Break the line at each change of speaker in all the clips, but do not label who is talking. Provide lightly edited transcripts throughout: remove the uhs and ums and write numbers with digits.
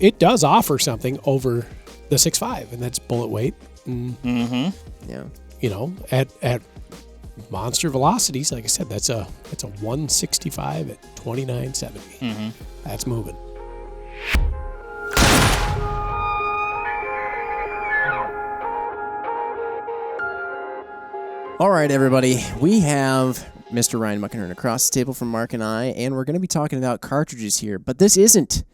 it does offer something over the 6.5, and that's bullet weight.
Yeah.
You know, at monster velocities, like I said, that's a 165 at 2970. That's moving.
All right, everybody. We have Mr. Ryan Muckenhern across the table from Mark and I, and we're going to be talking about cartridges here. But this isn't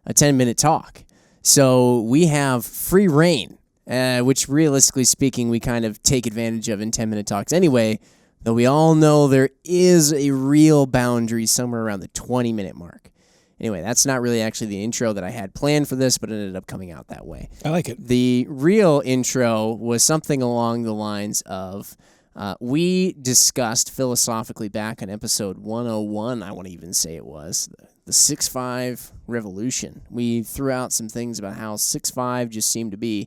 a 10-minute talk. So we have free reign, which realistically speaking, we kind of take advantage of in 10-minute talks anyway, though we all know there is a real boundary somewhere around the 20-minute mark. Anyway, that's not really actually the intro that I had planned for this, but it ended up coming out that way.
I like it.
The real intro was something along the lines of... we discussed philosophically back on episode 101, I want to even say it was, the 6.5 revolution. We threw out some things about how 6.5 just seemed to be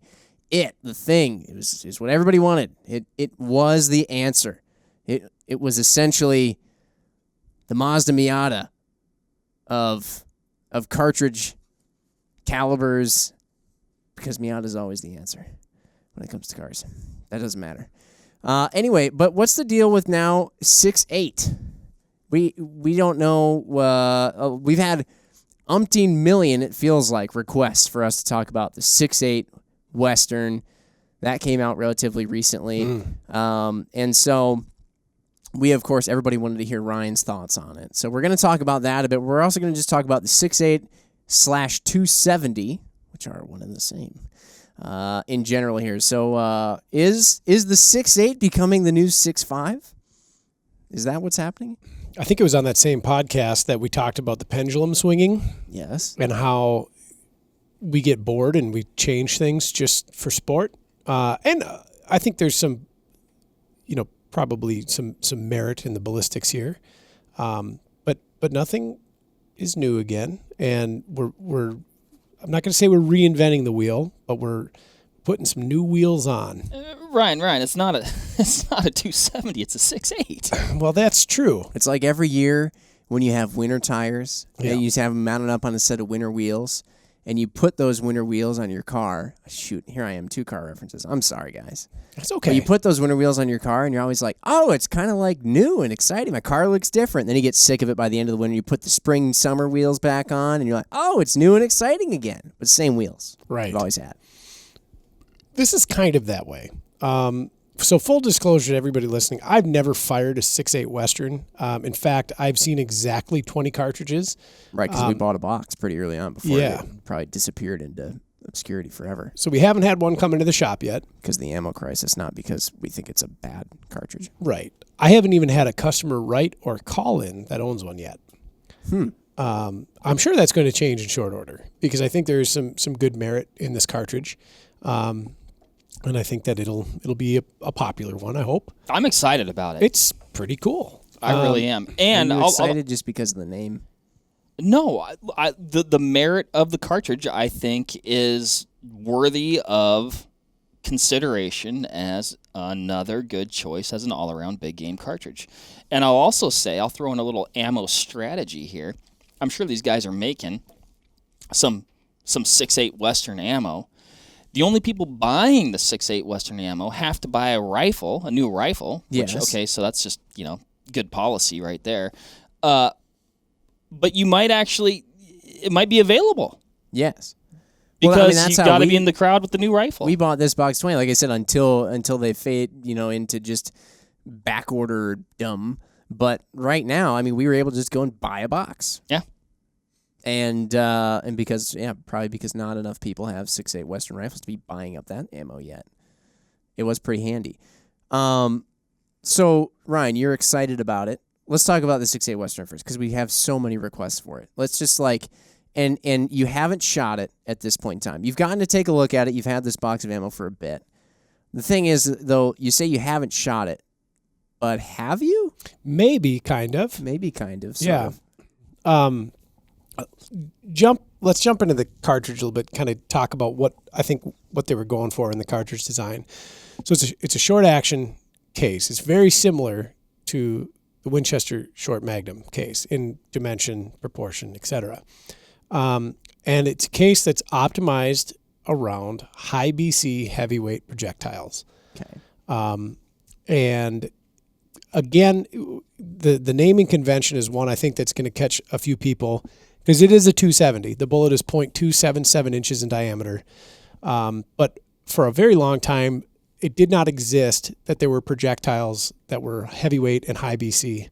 the thing. It was what everybody wanted. It was the answer. It was essentially the Mazda Miata of cartridge calibers, because Miata's always the answer when it comes to cars. That doesn't matter. Anyway, but what's the deal with now 6.8? We don't know. We've had umpteen million, it feels like, requests for us to talk about the 6.8 Western. That came out relatively recently. And so we, of course, everybody wanted to hear Ryan's thoughts on it. So we're going to talk about that a bit. We're also going to just talk about the 6.8/270, which are one and the same. In general here. So is the 6.8 becoming the new 6.5? Is that what's happening?
I think it was on that same podcast that we talked about the pendulum swinging.
Yes.
And how we get bored and we change things just for sport. And I think there's some, probably some merit in the ballistics here. But nothing is new again. And we're I'm not going to say we're reinventing the wheel, but we're putting some new wheels on.
Ryan, it's not a 270, it's a 6.8.
Well, that's true.
It's like every year when you have winter tires,
Yeah.
and you have them mounted up on a set of winter wheels, and you put those winter wheels on your car. Shoot, here I am, 2 car references. I'm sorry, guys.
That's okay.
But you put those winter wheels on your car, and you're always like, oh, it's kind of like new and exciting. My car looks different. Then you get sick of it by the end of the winter. You put the spring, summer wheels back on, and you're like, oh, it's new and exciting again. But same wheels.
Right.
You've always had.
This is kind of that way. So full disclosure to everybody listening, I've never fired a 6.8 Western. In fact, I've seen exactly 20 cartridges.
Right, because we bought a box pretty early on before
Yeah.
it probably disappeared into obscurity forever.
So we haven't had one come into the shop yet.
Because of the ammo crisis, not because we think it's a bad cartridge.
Right. I haven't even had a customer write or call in that owns one yet. I'm sure that's going to change in short order because I think there is some good merit in this cartridge. And I think that it'll be a popular one, I hope.
I'm excited about it.
It's pretty cool.
I really am. And
Are you
I'll
excited just because of the name?
No, the merit of the cartridge, I think, is worthy of consideration as another good choice as an all-around big game cartridge. And I'll also say, I'll throw in a little ammo strategy here. I'm sure these guys are making some 6.8 Western ammo. The only people buying the 6.8 Western ammo have to buy a rifle, a new rifle.
Yes.
Which, okay, so that's just, good policy right there. But you might it might be available.
Yes.
Because you've got to be in the crowd with the new rifle.
We bought this box 20, like I said, until they fade, into just back order dumb. But right now, we were able to just go and buy a box.
Yeah.
And because, probably because not enough people have 6.8 Western rifles to be buying up that ammo yet. It was pretty handy. So, Ryan, you're excited about it. Let's talk about the 6.8 Western first, because we have so many requests for it. Let's just and you haven't shot it at this point in time. You've gotten to take a look at it. You've had this box of ammo for a bit. The thing is, though, you say you haven't shot it, but have you?
Maybe, kind of.
Sort of.
Let's jump into the cartridge a little bit, kind of talk about what they were going for in the cartridge design. So it's a short action case. It's very similar to the Winchester Short Magnum case in dimension, proportion, etc. And And it's a case that's optimized around high BC heavyweight projectiles.
Okay.
And again, the naming convention is one I think that's going to catch a few people because it is a 270. The bullet is .277 inches in diameter. But for a very long time, it did not exist that there were projectiles that were heavyweight and high BC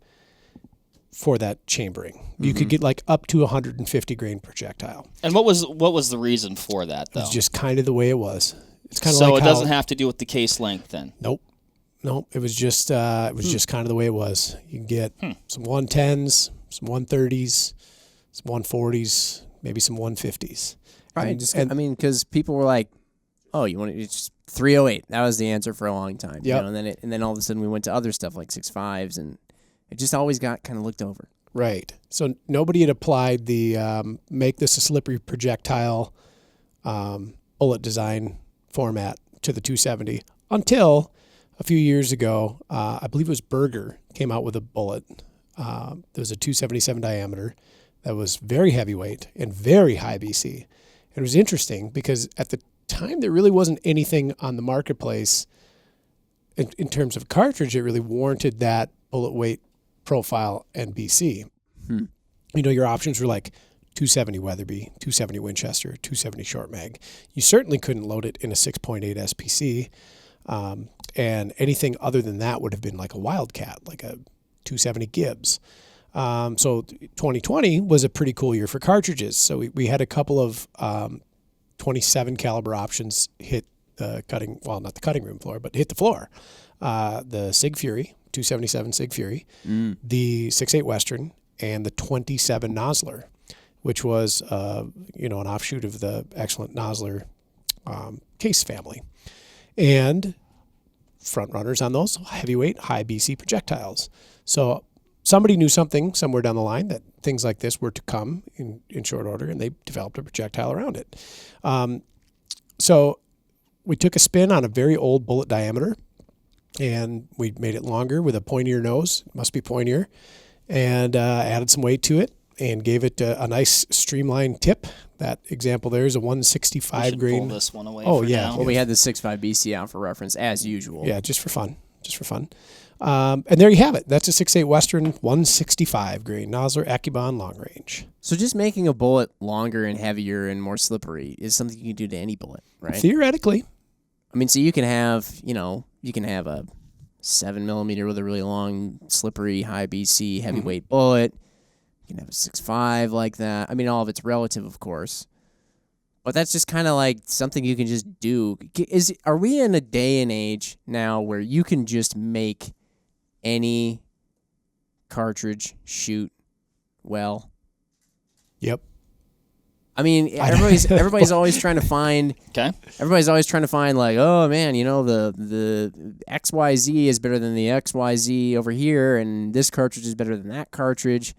for that chambering. You could get like up to 150 grain projectile.
And what was the reason for that, though?
It's just kind of the way it was. It's kind of
so
like
it doesn't have to do with the case length then.
Nope. It was just just kind of the way it was. You can get some 110s, some 130s, some 140s, maybe some 150s.
Right. Because people were like, "Oh, you want it's just 308?" That was the answer for a long time.
Yeah.
And then all of a sudden we went to other stuff like 6.5s, and it just always got kind of looked over.
Right. So nobody had applied the make this a slippery projectile bullet design format to the 270 until a few years ago. I believe it was Berger came out with a bullet. There was a 277 diameter that was very heavyweight and very high BC. It was interesting because at the time there really wasn't anything on the marketplace in terms of cartridge that really warranted that bullet weight profile and BC. Your options were like 270 Weatherby, 270 Winchester, 270 Short Mag. You certainly couldn't load it in a 6.8 SPC. And anything other than that would have been like a Wildcat, like a 270 Gibbs. So 2020 was a pretty cool year for cartridges. So we had a couple of 27 caliber options hit the not the cutting room floor, but hit the floor. The Sig Fury, 277 Sig Fury, the 6.8 Western, and the 27 Nosler, which was an offshoot of the excellent Nosler case family. And front runners on those heavyweight, high BC projectiles. So somebody knew something somewhere down the line that things like this were to come in short order, and they developed a projectile around it. So we took a spin on a very old bullet diameter, and we made it longer with a pointier nose. It must be pointier. And added some weight to it and gave it a nice streamlined tip. That example there is a 165 grain.
Pull this one away.
Oh,
for
yeah.
now.
Well, we had the 6.5 BC out for reference as usual.
Yeah, just for fun. And there you have it. That's a 6.8 Western 165 grain Nosler Accubon long range.
So just making a bullet longer and heavier and more slippery is something you can do to any bullet, right?
Theoretically.
I mean, so you can have a 7mm with a really long, slippery, high BC, heavyweight bullet. You can have a 6.5 like that. I mean, all of it's relative, of course. But that's just kind of like something you can just do. Are we in a day and age now where you can just make any cartridge shoot well?
Yep.
I mean, everybody's always trying to find.
Okay.
Everybody's always trying to find like, oh man, the XYZ is better than the XYZ over here, and this cartridge is better than that cartridge.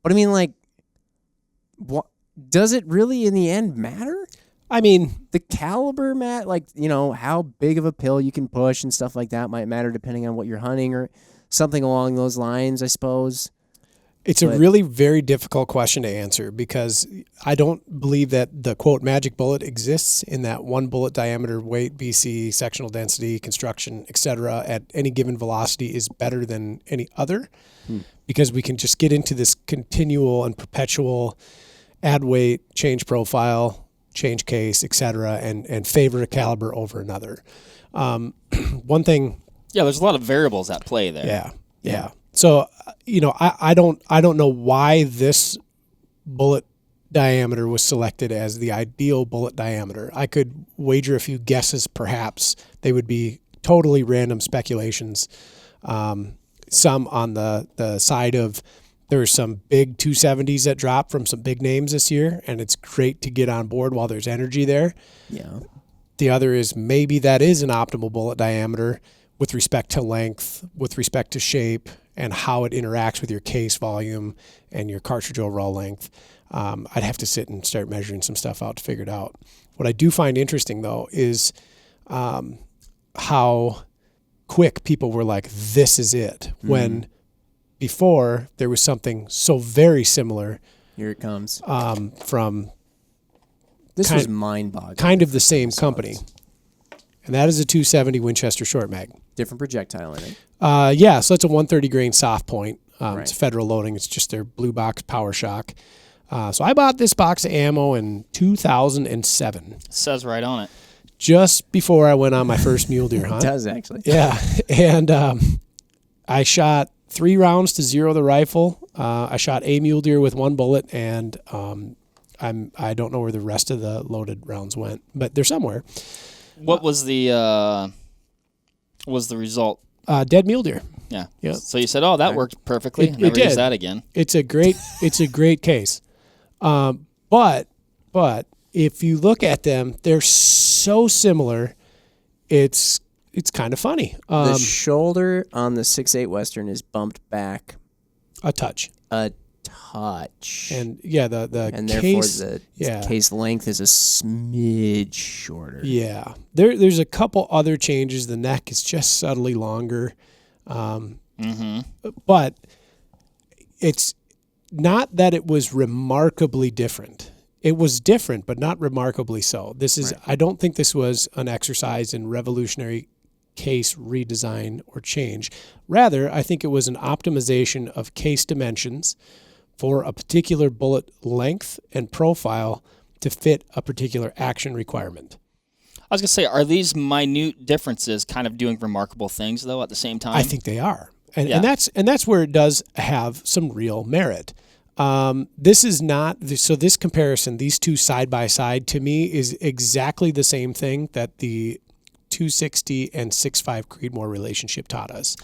But I mean, like, what does it really in the end matter?
I mean,
the caliber, how big of a pill you can push and stuff like that might matter depending on what you're hunting or something along those lines, I suppose.
It's a really very difficult question to answer because I don't believe that the, quote, magic bullet exists in that one bullet diameter, weight, BC, sectional density, construction, etc. at any given velocity is better than any other because we can just get into this continual and perpetual add weight, change profile, change case, etc., and favor a caliber over another. One thing...
Yeah, there's a lot of variables at play there.
Yeah. So, I don't know why this bullet diameter was selected as the ideal bullet diameter. I could wager a few guesses, perhaps. They would be totally random speculations. Some on the side of there's some big 270s that dropped from some big names this year, and it's great to get on board while there's energy there.
Yeah.
The other is maybe that is an optimal bullet diameter with respect to length, with respect to shape, and how it interacts with your case volume and your cartridge overall length. I'd have to sit and start measuring some stuff out to figure it out. What I do find interesting, though, is how quick people were like, this is it. When before there was something so very similar.
Here it comes.
From
This was mind-boggling.
Kind of the same company. And that is a 270 Winchester Short Mag.
Different projectile in it.
Yeah, so it's a 130 grain soft point.
Right.
It's federal loading. It's just their blue box Power Shock. So I bought this box of ammo in 2007.
It says right on it.
Just before I went on my first mule deer hunt.
It does, actually.
Yeah, and I shot 3 rounds to 0 the rifle. I shot a mule deer with 1 bullet, and I don't know where the rest of the loaded rounds went, but they're somewhere.
What was the result?
Dead mule deer.
Yeah.
Yeah.
So you said, "Oh, that worked perfectly."
It
Never
did.
use that again.
It's a great case. But if you look at them, they're so similar. It's kind of funny.
The shoulder on the 6.8 Western is bumped back
A touch.
a touch.
And yeah, the
And
case,
therefore
yeah.
the case length is a smidge shorter.
Yeah. There's a couple other changes. The neck is just subtly longer. But it's not that it was remarkably different. It was different, but not remarkably so. This is, I don't think this was an exercise in revolutionary case redesign or change. Rather, I think it was an optimization of case dimensions for a particular bullet length and profile to fit a particular action requirement.
I was gonna say, are these minute differences kind of doing remarkable things though at the same time?
I think they are, and
Yeah.
and that's where it does have some real merit. This is not so. This comparison, these two side by side, to me is exactly the same thing that the 260 and 6.5 Creedmoor relationship taught us.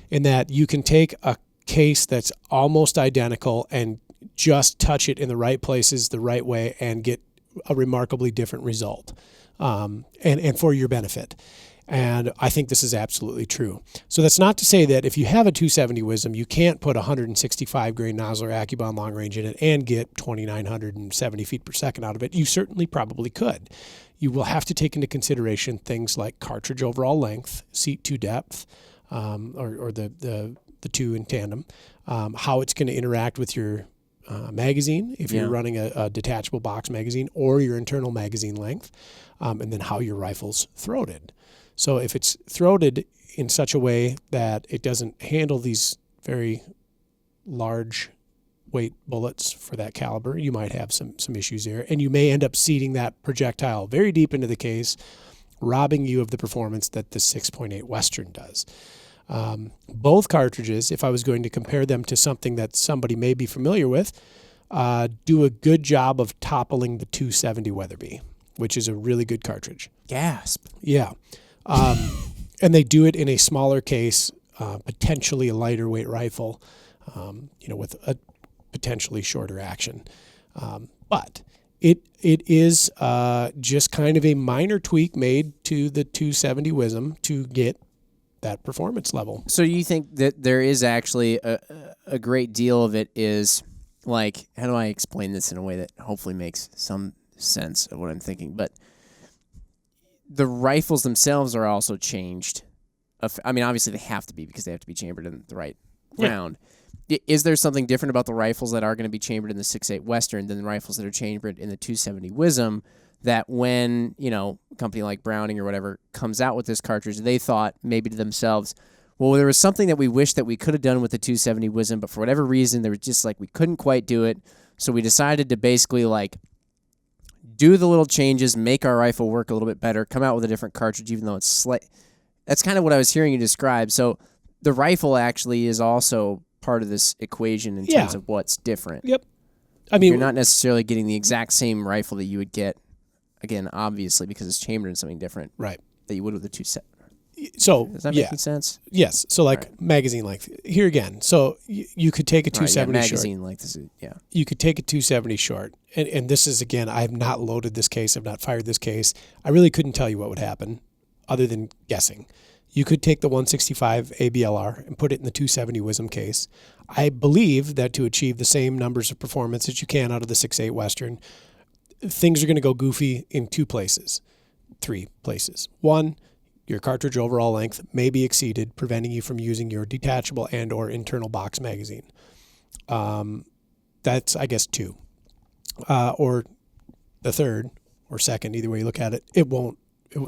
In that you can take a case that's almost identical and just touch it in the right places the right way and get a remarkably different result, and for your benefit. And I think this is absolutely true. So that's not to say that if you have a 270 Wisdom, you can't put 165 grain nozzle or AccuBond long range in it and get 2,970 feet per second out of it. You certainly probably could. You will have to take into consideration things like cartridge overall length, seat to depth, or the two in tandem, how it's going to interact with your magazine if you're running a detachable box magazine, or your internal magazine length, and then how your rifle's throated. So if it's throated in such a way that it doesn't handle these very large weight bullets for that caliber, you might have some issues there. And you may end up seating that projectile very deep into the case, robbing you of the performance that the 6.8 Western does. Both cartridges, if I was going to compare them to something that somebody may be familiar with, do a good job of toppling the 270 Weatherby, which is a really good cartridge.
Gasp.
Yeah. And they do it in a smaller case, potentially a lighter weight rifle, with a potentially shorter action. But it is just kind of a minor tweak made to the 270 Wisdom to get that performance level.
So you think that there is actually a great deal of it is, like, how do I explain this in a way that hopefully makes some sense of what I'm thinking? But the rifles themselves are also changed. I mean, obviously they have to be because they have to be chambered in the right round. Is there something different about the rifles that are going to be chambered in the 6.8 Western than the rifles that are chambered in the 270 Wisdom, that when, a company like Browning or whatever comes out with this cartridge, they thought maybe to themselves, well, there was something that we wish that we could have done with the 270 Wisdom, but for whatever reason, there was just we couldn't quite do it. So we decided to basically do the little changes, make our rifle work a little bit better, come out with a different cartridge, even though it's That's kind of what I was hearing you describe. So the rifle actually is also part of this equation in terms of what's different.
Yep. I mean,
you're not necessarily getting the exact same rifle that you would get, again, obviously, because it's chambered in something different.
Right.
That you would with the 270.
So
does that make any sense?
Yes. So magazine length here again. So you could take a 270 short.
Magazine length is
You could take a 270 short, and this is again. I have not loaded this case. I've not fired this case. I really couldn't tell you what would happen, other than guessing. You could take the 165 ABLR and put it in the 270 Wisdom case. I believe that to achieve the same numbers of performance that you can out of the 6.8 Western, things are going to go goofy in three places. One, your cartridge overall length may be exceeded, preventing you from using your detachable and or internal box magazine. That's, I guess, two. Or the third, or second, either way you look at it, it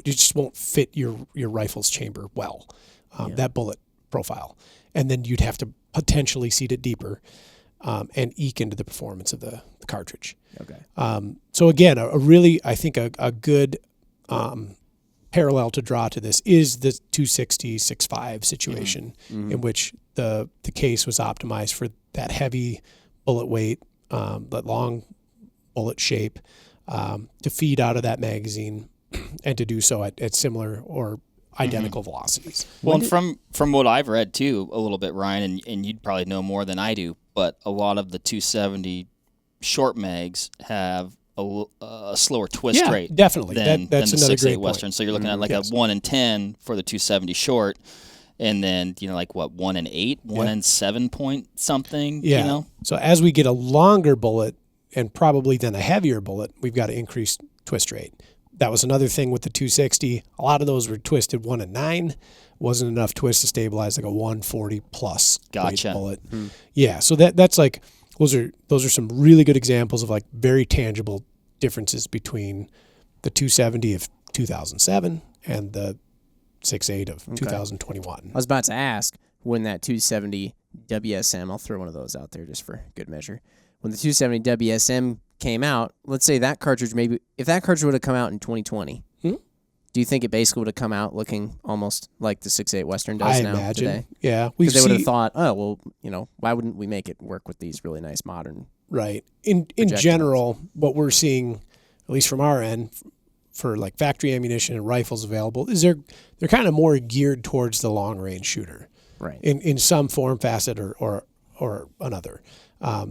just won't fit your rifle's chamber well, that bullet profile. And then you'd have to potentially seat it deeper and eke into the performance of the cartridge.
Okay.
So again, I think a good parallel to draw to this is the 260 6.5 situation, in which the case was optimized for that heavy bullet weight, that long bullet shape, to feed out of that magazine and to do so at similar or identical velocities.
Well, and from what I've read too, a little bit, Ryan, and you'd probably know more than I do, but a lot of the 270 short mags have a slower twist rate.
Definitely.
Than
That's
the
another
6.8
great
Western.
point.
So you're looking at like a 1 in 10 for the 270 short, and then like what, 1 in 8, 1 in 7 point something.
Yeah. So as we get a longer bullet and probably then a heavier bullet, we've got to increase twist rate. That was another thing with the 260. A lot of those were twisted 1 in 9. Wasn't enough twist to stabilize like a 140 plus weight bullet. Yeah. So that's like those are some really good examples of like very tangible differences between the 270 of 2007 and the 6.8 of 2021.
I was about to ask, when that 270 WSM, I'll throw one of those out there just for good measure. When the 270 WSM came out, let's say that cartridge, maybe if that cartridge would have come out in 2020, do you think it basically would have come out looking almost like the 6.8 Western does now
imagine.
today?
Yeah.
Because they would have thought, oh, well, why wouldn't we make it work with these really nice modern?
Right. In general, what we're seeing, at least from our end, for like factory ammunition and rifles available, is they're kind of more geared towards the long range shooter,
right?
In some form, facet, or another.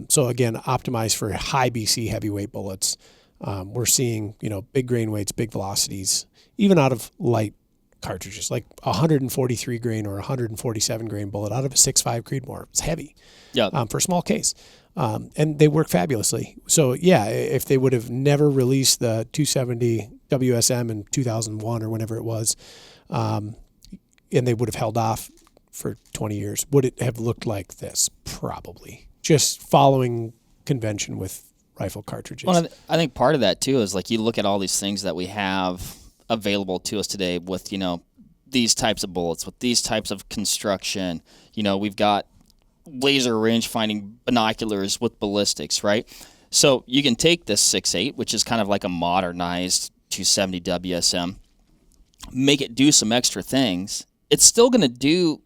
So again, optimized for high BC heavyweight bullets. We're seeing big grain weights, big velocities, even out of light cartridges, like 143 grain or 147 grain bullet out of a 6.5 Creedmoor. It's heavy, for a small case. And they work fabulously. So yeah, if they would have never released the 270 WSM in 2001 or whenever it was, and they would have held off for 20 years, would it have looked like this? Probably. Just following convention with rifle cartridges.
Well, I think part of that too is like you look at all these things that we have available to us today with these types of bullets, with these types of construction. We've got laser range finding binoculars with ballistics, right? So you can take this 6.8, which is kind of like a modernized 270 WSM, make it do some extra things. It's still going to do,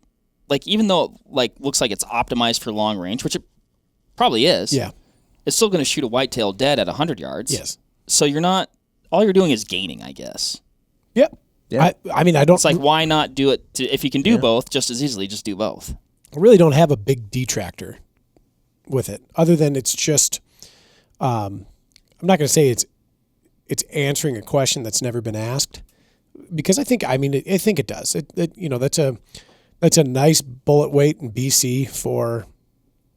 like, even though it like looks like it's optimized for long range, which it probably is.
Yeah.
It's still going to shoot a whitetail dead at 100 yards.
Yes.
So all you're doing is gaining, I guess.
Yep.
Yeah.
I mean, I don't.
It's like, why not do it? If you can do both just as easily, just do both.
I really don't have a big detractor with it, other than it's just. I'm not going to say it's answering a question that's never been asked, because I think it does. That's a nice bullet weight in BC for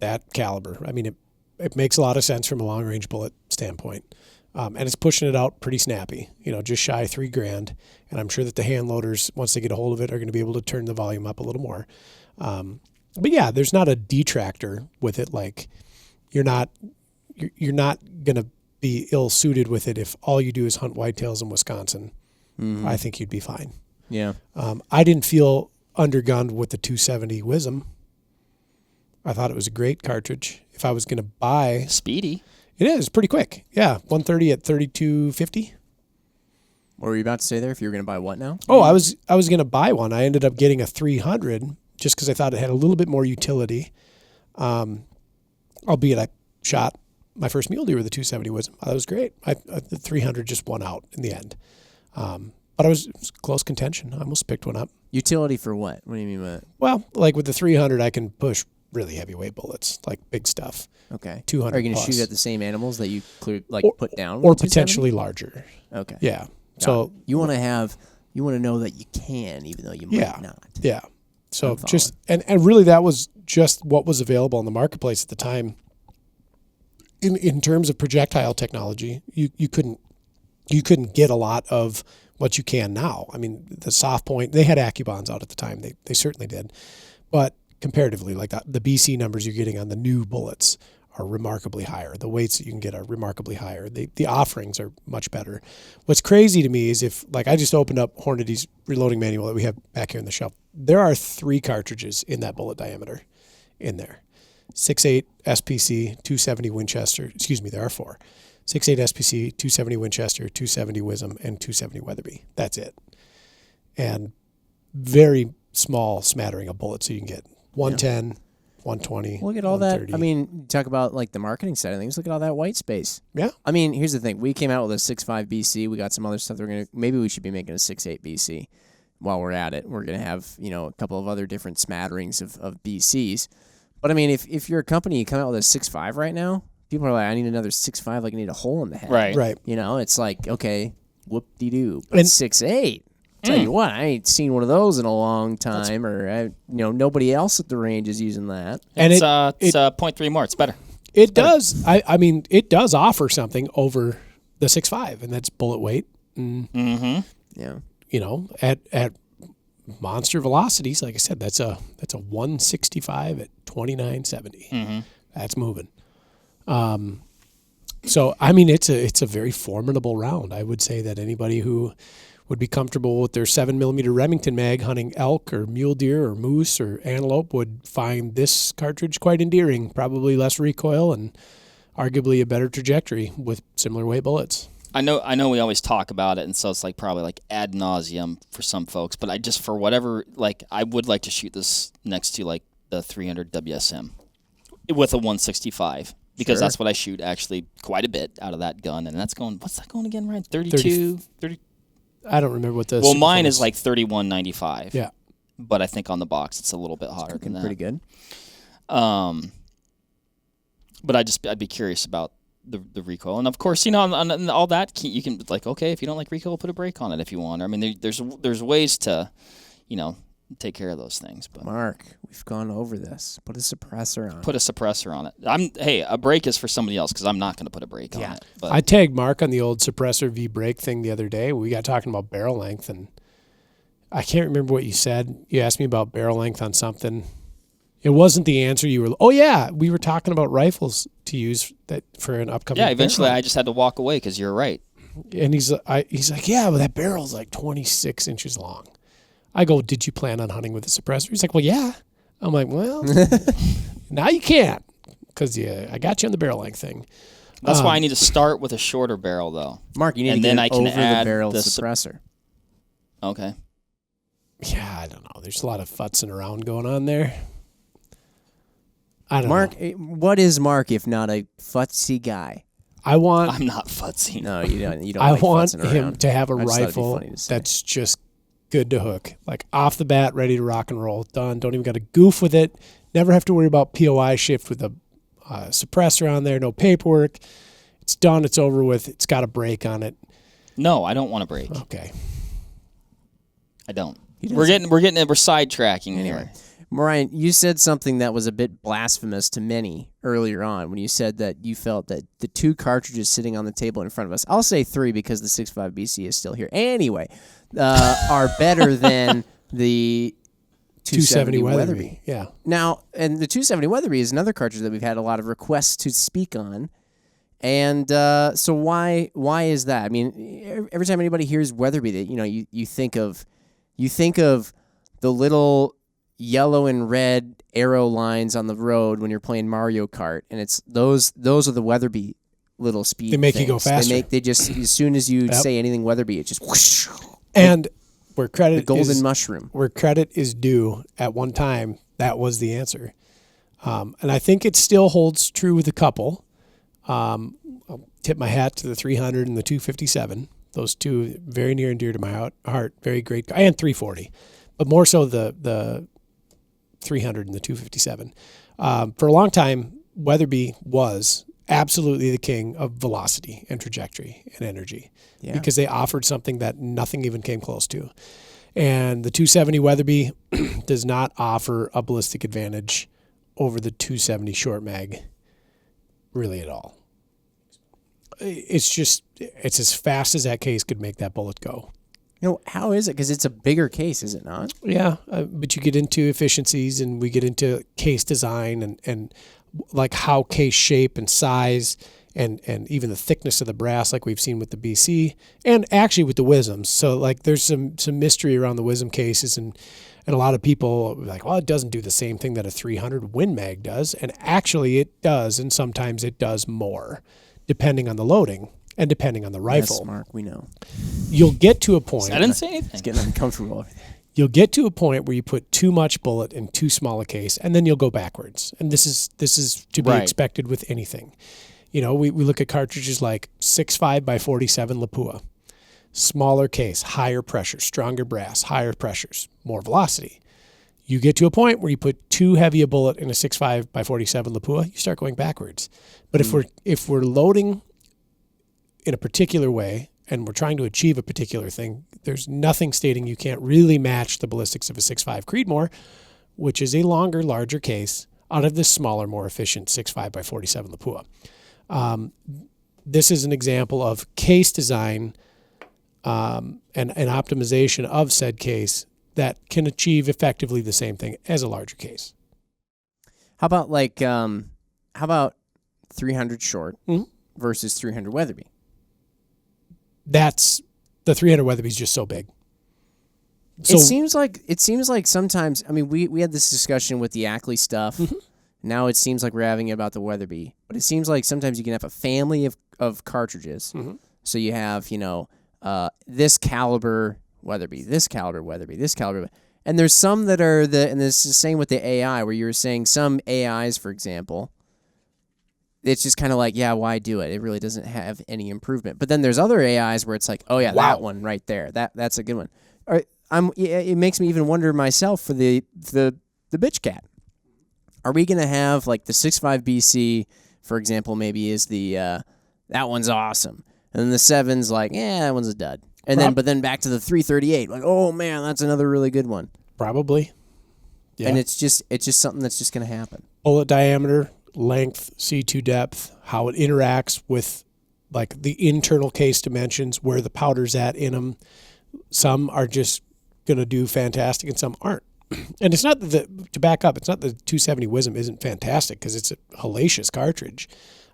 that caliber. I mean, it makes a lot of sense from a long range bullet standpoint. And it's pushing it out pretty snappy, just shy of $3,000. And I'm sure that the hand loaders, once they get a hold of it, are going to be able to turn the volume up a little more. But yeah, there's not a detractor with it. Like you're not going to be ill suited with it if all you do is hunt whitetails in Wisconsin. Mm-hmm. I think you'd be fine.
Yeah.
I didn't feel undergunned with the 270 Wisdom. I thought it was a great cartridge. If I was going to buy,
speedy.
It is pretty quick. Yeah, 130 at 32.50.
What were you about to say there? If you were going to buy what now?
Oh, I was going to buy one. I ended up getting a 300 just because I thought it had a little bit more utility. Albeit I shot my first mule deer with the 270 Wisdom. That was great. The 300 just won out in the end. But it was close contention. I almost picked one up.
Utility for what? What do you mean by that?
Well, like with the 300, I can push really heavyweight bullets, like big stuff.
Okay.
200
Are you going to
plus.
shoot at the same animals that you put down?
Or potentially larger.
Okay.
Yeah. So
you want to know that you can, even though you might not.
Yeah. So just, and really that was just what was available in the marketplace at the time. In terms of projectile technology, you couldn't get a lot of what you can now. I mean, the soft point, they had AccuBonds out at the time. They certainly did. But comparatively, like the BC numbers you're getting on the new bullets remarkably higher. The weights that you can get are remarkably higher. The offerings are much better. What's crazy to me is if, like, I just opened up Hornady's reloading manual that we have back here on the shelf. There are 3 cartridges in that bullet diameter in there. 6.8 SPC, 270 Winchester. Excuse me, there are 4. 6.8 SPC, 270 Winchester, 270 Wisdom, and 270 Weatherby. That's it. And very small smattering of bullets. So you can get 110, 120,
Look at all
130.
that. I mean, talk about like the marketing side of things. Look at all that white space.
Yeah.
I mean, here's the thing. We came out with a 6.5 BC. We got some other stuff. Maybe we should be making a 6.8 BC while we're at it. We're going to have, a couple of other different smatterings of BCs. But I mean, if you're a company, you come out with a 6.5 right now, people are like, I need another 6.5, like I need a hole in the head.
Right.
It's like, okay, whoop-de-doo. But
And-
6.8, tell you what, I ain't seen one of those in a long time, nobody else at the range is using that.
And
It's 0.3 more. It's better.
it does. I mean, it does offer something over the 6.5, and that's bullet weight.
Mm-hmm.
Yeah.
At monster velocities, like I said, that's a 165 at 29.70.
Mm-hmm.
That's moving. So I mean, it's a very formidable round. I would say that anybody who would be comfortable with their 7mm Remington mag hunting elk or mule deer or moose or antelope would find this cartridge quite endearing. Probably less recoil and arguably a better trajectory with similar weight bullets.
I know we always talk about it, and so it's like probably like ad nauseum for some folks, but I just, for whatever, like, I would like to shoot this next to like the 300 WSM with a 165 because that's what I shoot actually quite a bit out of that gun, and that's going, what's that going again, Ryan? 32? 30?
I don't remember what the
Well, mine is like 31.95.
Yeah.
But I think on the box it's a little bit hotter than that.
Pretty good.
But I'd be curious about the recoil, and of course, on all that, you can, like, okay, if you don't like recoil, put a brake on it if you want. I mean, there's ways to, take care of those things. But
Mark, we've gone over this. Put a suppressor on.
put a suppressor on it. A brake is for somebody else because I'm not going to put a brake on it. But
I tagged Mark on the old suppressor v brake thing the other day. We got talking about barrel length, and I can't remember what you said. You asked me about barrel length on something. It wasn't the answer. You were, oh yeah, we were talking about rifles to use that for an upcoming.
yeah, eventually
barrel.
I just had to walk away because you're right.
And he's like, yeah, well, that barrel's like 26 inches long. I go, did you plan on hunting with a suppressor? He's like, well, yeah. I'm like, well, now you can't because I got you on the barrel length thing.
That's why I need to start with a shorter barrel, though.
Mark, you need
And
to
then
get
I can
over
add
the barrel
the
suppressor.
Okay.
Yeah, I don't know. There's a lot of futzing around going on there. I don't
Mark,
know.
what is Mark if not a futzy guy?
I want
I'm not futzy.
No, you don't. You don't.
I
like
want
futzing
him
around.
to have a
I just thought it'd be
rifle
funny to say.
that's just good to hook. Like off the bat, ready to rock and roll. Done. Don't even got to goof with it. Never have to worry about POI shift with a suppressor on there. No paperwork. It's done. It's over with. It's got a brake on it.
No, I don't want a brake.
Okay.
I don't.
He
We're
doesn't.
we're sidetracking
Anyway,
here.
Mariah, you said something that was a bit blasphemous to many earlier on when you said that you felt that the 2 cartridges sitting on the table in front of us, I'll say 3 because the 6.5 BC is still here. Anyway, are better than the 270 Weatherby.
Yeah.
Now, and the 270 Weatherby is another cartridge that we've had a lot of requests to speak on. And so why is that? I mean, every time anybody hears Weatherby, that you think of the little yellow and red arrow lines on the road when you're playing Mario Kart, and it's those are the Weatherby little speed.
They make you go
things.
faster.
They just as soon as you say anything Weatherby, it just whoosh,
And where credit
the golden
is,
mushroom.
where credit is due, at one time that was the answer, and I think it still holds true with a couple. I'll tip my hat to the 300 and the 257. Those two very near and dear to my heart. Very great, and 340, but more so the 300 and the 257. For a long time, Weatherby was absolutely the king of velocity and trajectory and energy because they offered something that nothing even came close to. And the 270 Weatherby does not offer a ballistic advantage over the 270 Short Mag really at all. It's as fast as that case could make that bullet go.
How is it? Because it's a bigger case, is it not?
Yeah, but you get into efficiencies and we get into case design and like how case shape and size and even the thickness of the brass, like we've seen with the BC, and actually with the WISMs. So like there's some mystery around the WISM cases, and a lot of people are like, well, it doesn't do the same thing that a 300 Win Mag does, and actually it does, and sometimes it does more, depending on the loading and depending on the rifle.
Yes, Mark, we know.
You'll get to a point.
I didn't say anything.
It's getting uncomfortable.
You'll get to a point where you put too much bullet in too small a case, and then you'll go backwards. And this is to be expected with anything. You know, we look at cartridges like 6.5 by 47 Lapua. Smaller case, higher pressure, stronger brass, higher pressures, more velocity. You get to a point where you put too heavy a bullet in a 6.5 by 47 Lapua, you start going backwards. But if we're loading in a particular way and we're trying to achieve a particular thing, there's nothing stating you can't really match the ballistics of a 6.5 Creedmoor, which is a longer, larger case, out of this smaller, more efficient 6.5 by 47 Lapua. This is an example of case design and optimization of said case that can achieve effectively the same thing as a larger case.
How about 300 short versus 300 Weatherby?
That's the 300 Weatherby is just so big. So,
it seems like sometimes. I mean, we had this discussion with the Ackley stuff. Now it seems like we're having it about the Weatherby, but it seems like sometimes you can have a family of cartridges. So you have this caliber Weatherby, this caliber Weatherby, this caliber, and there's some that are and this is the same with the AI, where you were saying some AIs, for example. It's just kind of like, yeah, why do it? It really doesn't have any improvement. But then there's other AIs where it's like, oh yeah, that one right there, that's a good one. All right, it makes me even wonder myself for the bitch cat. Are we gonna have like the 6.5 BC, for example, maybe is the that one's awesome, and then the 7's like, yeah, that one's a dud, and but then back to the 338, like, oh man, that's another really good one.
Probably, yeah.
And it's just something that's just gonna happen.
Bullet diameter, length, C2 depth, how it interacts with like the internal case dimensions, where the powder's at in them. Some are just gonna do fantastic, and some aren't. And it's not that to back up, it's not the 270 WISM isn't fantastic, because it's a hellacious cartridge.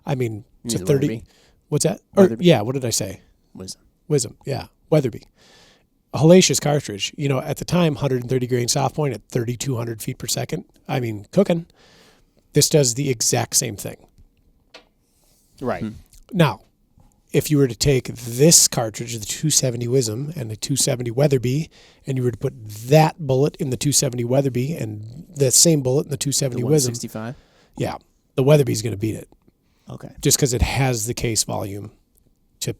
I mean, it's a 30.
Weatherby?
What's that? Or, yeah, what did I say? WISM, yeah. Weatherby. A hellacious cartridge. You know, at the time, 130 grain soft point at 3,200 feet per second. I mean, cooking. This does the exact same thing.
Right.
Now, if you were to take this cartridge, the 270 WISM and the 270 Weatherby, and you were to put that bullet in the 270 Weatherby and the same bullet in the 270 WISM,
65?
Yeah, the Weatherby's going to beat it.
Okay.
Just because it has the case volume to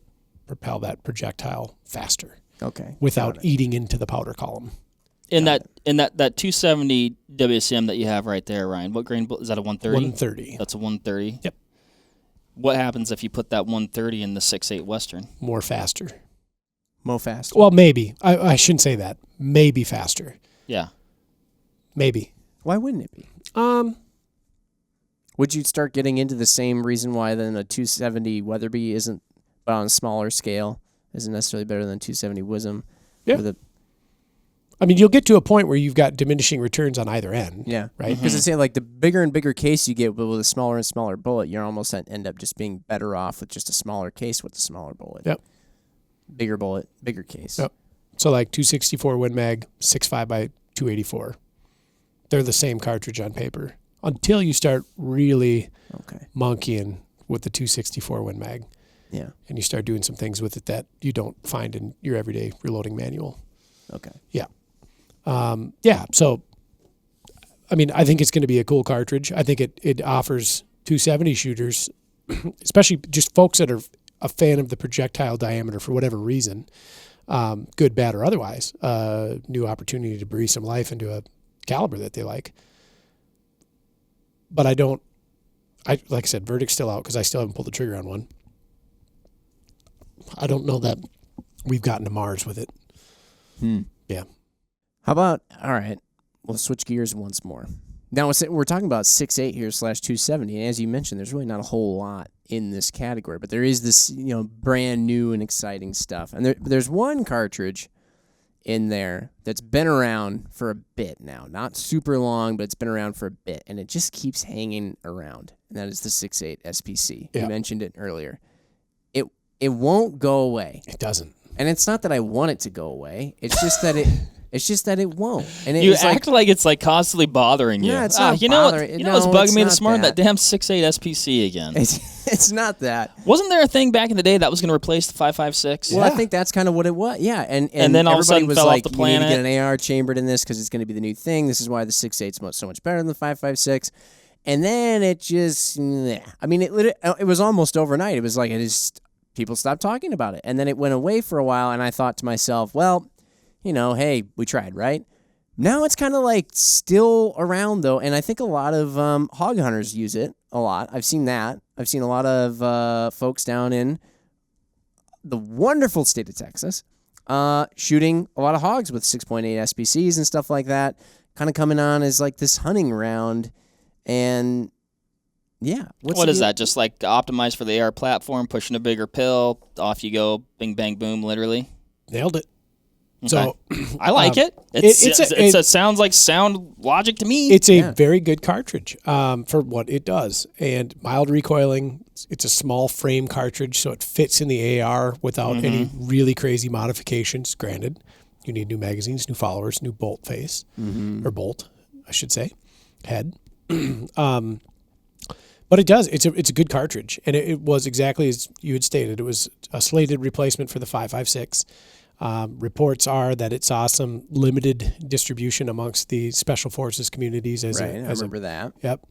propel that projectile faster.
Okay.
Without eating into the powder column.
In that 270 WSM that you have right there, Ryan, what grain is that? A 130?
130.
That's a 130.
Yep.
What happens if you put that 130 in the 6.8 Western?
More faster.
More faster.
Well, maybe. I shouldn't say that. Maybe faster.
Yeah.
Maybe.
Why wouldn't it be? Would you start getting into the same reason why then a 270 Weatherby isn't, but on a smaller scale, isn't necessarily better than 270 WISM?
Yeah. I mean, you'll get to a point where you've got diminishing returns on either end.
Yeah.
Right?
Because it's saying like the bigger and bigger case you get, but with a smaller and smaller bullet, you're almost end up just being better off with just a smaller case with a smaller bullet.
Yep.
Bigger bullet, bigger case.
Yep. So like 264 Win Mag, 6.5 by 284. They're the same cartridge on paper until you start really monkeying with the 264 Win Mag.
Yeah.
And you start doing some things with it that you don't find in your everyday reloading manual.
Okay.
Yeah. Yeah. So, I mean, I think it's going to be a cool cartridge. I think it offers 270 shooters, especially just folks that are a fan of the projectile diameter for whatever reason, good, bad, or otherwise, new opportunity to breathe some life into a caliber that they like. But like I said, verdict's still out because I still haven't pulled the trigger on one. I don't know that we've gotten to Mars with it. Yeah.
How about, all right, we'll switch gears once more. Now, we're talking about 6.8 here /270, and as you mentioned, there's really not a whole lot in this category, but there is this, brand new and exciting stuff. And there's one cartridge in there that's been around for a bit now. Not super long, but it's been around for a bit, and it just keeps hanging around. And that is the 6.8 SPC.
Yeah.
You mentioned it earlier. It won't go away.
It doesn't.
And it's not that I want it to go away. It's just that it won't. And
You act like it's like constantly bothering you.
No, it's not
you know
bothering-
what? You know what's
no,
bugging
it's
me
not
this morning?
that.
That damn 6.8 SPC again.
it's not that.
Wasn't there a thing back in the day that was going to replace the 5.56?
Well, I
Yeah.
think that's kind of what it was. Yeah, and
then all of a
everybody
sudden
was
fell off
like,
the
you need to
planet.
get an AR chambered in this because it's going to be the new thing. This is why the 6.8 is so much better than the 5.56. And then it just, I mean, it was almost overnight. It was like people stopped talking about it, and then it went away for a while. And I thought to myself, well, hey, we tried, right? Now it's kind of like still around though, and I think a lot of hog hunters use it a lot. I've seen that. I've seen a lot of folks down in the wonderful state of Texas shooting a lot of hogs with 6.8 SPCs and stuff like that, kind of coming on as like this hunting round. And yeah.
What is that? Just like optimized for the AR platform, pushing a bigger pill, off you go, bing, bang, boom, literally?
Nailed it.
Okay.
So
I like it. It sounds like sound logic to me.
it's a very good cartridge for what it does. And mild recoiling. It's a small frame cartridge, so it fits in the AR without any really crazy modifications. Granted, you need new magazines, new followers, new bolt face, or bolt, I should say, head. But it does. It's a good cartridge, and it was exactly as you had stated. It was a slated replacement for the 5.56. Reports are that it saw some limited distribution amongst the special forces communities.
I remember that.
Yep.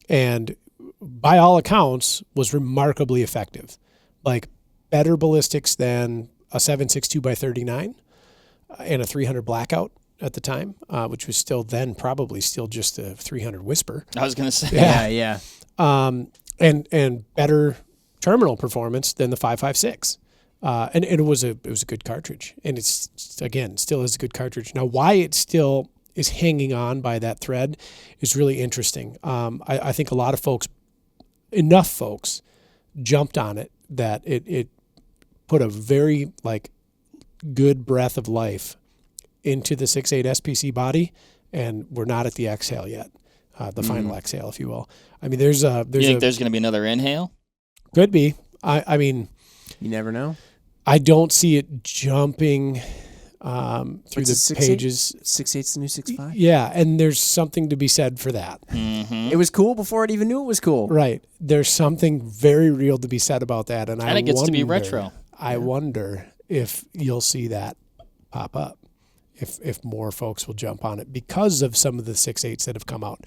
And by all accounts, was remarkably effective. Like better ballistics than a 7.62 by 39 and a 300 blackout at the time, which was probably still just a 300 Whisper.
I was going to say.
Yeah.
And better terminal performance than the 5.56. And it was a good cartridge, and it's again still is a good cartridge. Now, why it still is hanging on by that thread is really interesting. I think a lot of enough folks, jumped on it that it put a very good breath of life into the 6.8 SPC body, and we're not at the exhale yet, the final exhale, if you will. I mean, there's
You think there's going to be another inhale?
Could be. I mean,
you never know.
I don't see it jumping through the pages.
6.8's the new 6.5?
Yeah, and there's something to be said for that.
It was cool before it even knew it was cool.
Right. There's something very real to be said about that. And
it gets to be retro.
I wonder if you'll see that pop up, if more folks will jump on it because of some of the 6.8s that have come out